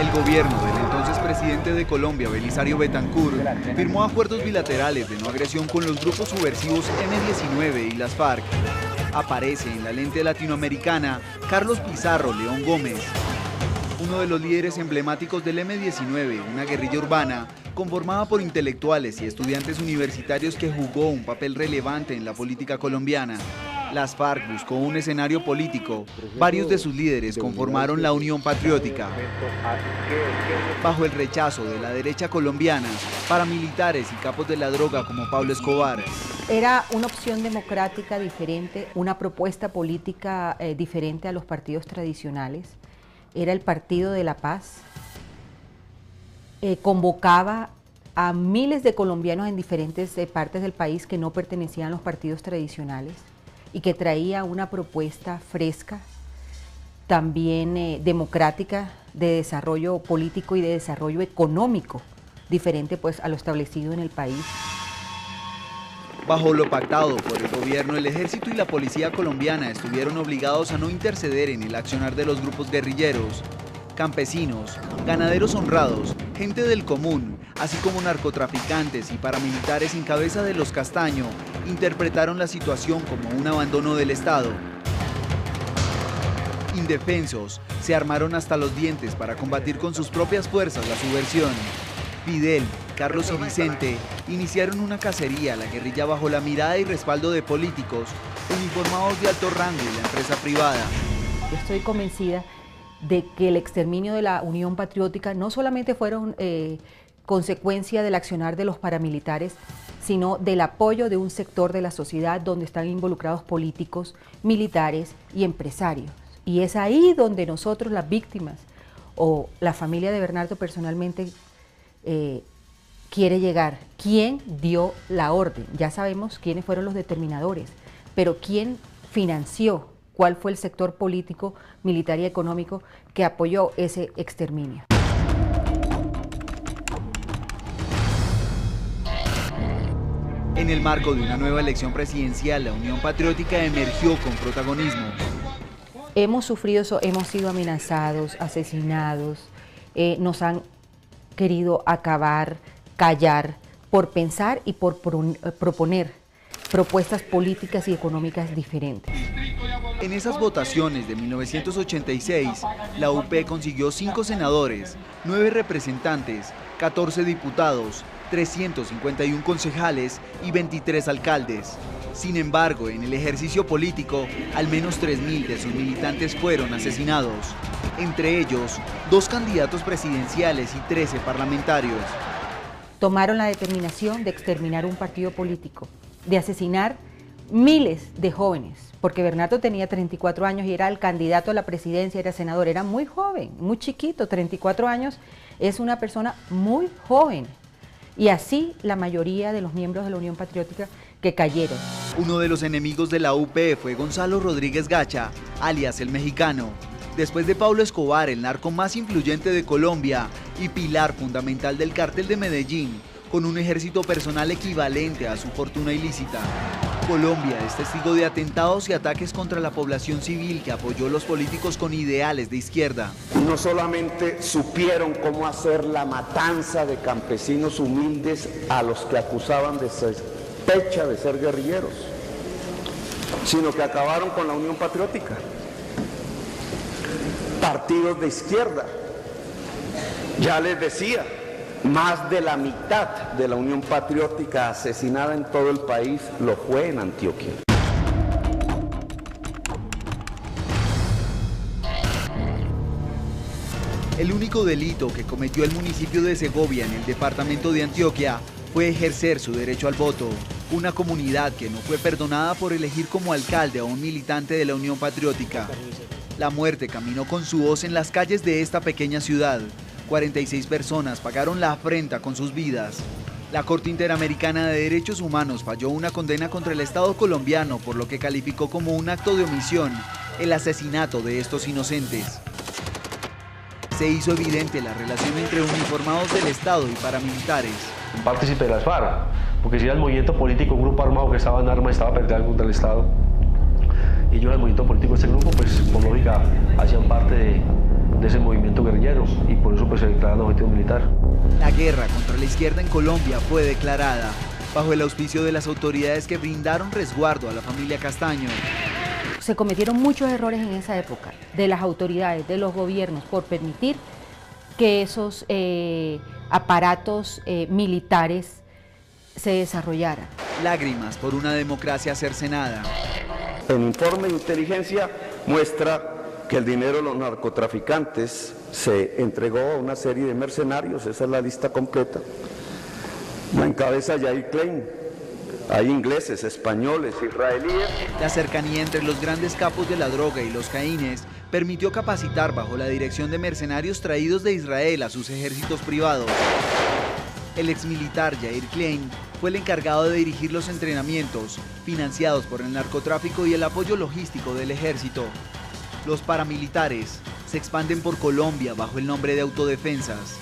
El gobierno del entonces presidente de Colombia, Belisario Betancur, firmó acuerdos bilaterales de no agresión con los grupos subversivos M-19 y las FARC. Aparece en la lente latinoamericana Carlos Pizarro León Gómez, uno de los líderes emblemáticos del M-19, una guerrilla urbana conformada por intelectuales y estudiantes universitarios que jugó un papel relevante en la política colombiana. Las FARC buscó un escenario político. Varios de sus líderes conformaron la Unión Patriótica. Bajo el rechazo de la derecha colombiana, paramilitares y capos de la droga como Pablo Escobar. Era una opción democrática diferente, una propuesta política diferente a los partidos tradicionales. Era el Partido de la Paz. Convocaba a miles de colombianos en diferentes partes del país que no pertenecían a los partidos tradicionales y que traía una propuesta fresca, también democrática, de desarrollo político y de desarrollo económico, diferente pues a lo establecido en el país. Bajo lo pactado por el gobierno, el ejército y la policía colombiana estuvieron obligados a no interceder en el accionar de los grupos guerrilleros. Campesinos, ganaderos honrados, gente del común, así como narcotraficantes y paramilitares en cabeza de los Castaño, interpretaron la situación como un abandono del Estado. Indefensos, se armaron hasta los dientes para combatir con sus propias fuerzas la subversión. Fidel, Carlos y Vicente iniciaron una cacería a la guerrilla bajo la mirada y respaldo de políticos, uniformados de alto rango y la empresa privada. Yo estoy convencida de que el exterminio de la Unión Patriótica no solamente fueron consecuencia del accionar de los paramilitares, sino del apoyo de un sector de la sociedad donde están involucrados políticos, militares y empresarios. Y es ahí donde nosotros, las víctimas, o la familia de Bernardo personalmente, quiere llegar. ¿Quién dio la orden? Ya sabemos quiénes fueron los determinadores, pero ¿quién financió? ¿Cuál fue el sector político, militar y económico que apoyó ese exterminio? En el marco de una nueva elección presidencial, la Unión Patriótica emergió con protagonismo. Hemos sufrido eso, hemos sido amenazados, asesinados, nos han querido acabar, callar, por pensar y por proponer propuestas políticas y económicas diferentes. En esas votaciones de 1986, la UP consiguió 5 senadores, 9 representantes, 14 diputados, 351 concejales y 23 alcaldes. Sin embargo, en el ejercicio político, al menos 3.000 de sus militantes fueron asesinados. Entre ellos, 2 candidatos presidenciales y 13 parlamentarios. Tomaron la determinación de exterminar un partido político, de asesinar miles de jóvenes, porque Bernardo tenía 34 años y era el candidato a la presidencia, era senador, era muy joven, muy chiquito, 34 años, es una persona muy joven. Y así la mayoría de los miembros de la Unión Patriótica que cayeron. Uno de los enemigos de la UP fue Gonzalo Rodríguez Gacha, alias el Mexicano. Después de Pablo Escobar, el narco más influyente de Colombia y pilar fundamental del cártel de Medellín, con un ejército personal equivalente a su fortuna ilícita. Colombia es testigo de atentados y ataques contra la población civil que apoyó los políticos con ideales de izquierda. No solamente supieron cómo hacer la matanza de campesinos humildes a los que acusaban de sospecha de ser guerrilleros, sino que acabaron con la Unión Patriótica. Partidos de izquierda, ya les decía, más de la mitad de la Unión Patriótica asesinada en todo el país lo fue en Antioquia. El único delito que cometió el municipio de Segovia en el departamento de Antioquia fue ejercer su derecho al voto, una comunidad que no fue perdonada por elegir como alcalde a un militante de la Unión Patriótica. La muerte caminó con su voz en las calles de esta pequeña ciudad. 46 personas pagaron la afrenta con sus vidas. La Corte Interamericana de Derechos Humanos falló una condena contra el Estado colombiano por lo que calificó como un acto de omisión el asesinato de estos inocentes. Se hizo evidente la relación entre uniformados del Estado y paramilitares. Partícipe de las FARC, porque si era el movimiento político, un grupo armado que estaba en armas y estaba peleando contra el Estado. Y yo, el movimiento político de ese grupo, pues por lógica, hacían parte de ese movimiento guerrillero y por eso pues se declaran objetivo militar. La guerra contra la izquierda en Colombia fue declarada bajo el auspicio de las autoridades que brindaron resguardo a la familia Castaño. Se cometieron muchos errores en esa época, de las autoridades, de los gobiernos, por permitir que esos aparatos militares se desarrollaran. Lágrimas por una democracia cercenada. El informe de inteligencia muestra que el dinero de los narcotraficantes se entregó a una serie de mercenarios, esa es la lista completa. La encabeza Yair Klein. Hay ingleses, españoles, israelíes. La cercanía entre los grandes capos de la droga y los caínes permitió capacitar bajo la dirección de mercenarios traídos de Israel a sus ejércitos privados. El exmilitar Yair Klein fue el encargado de dirigir los entrenamientos, financiados por el narcotráfico y el apoyo logístico del ejército. Los paramilitares se expanden por Colombia bajo el nombre de autodefensas.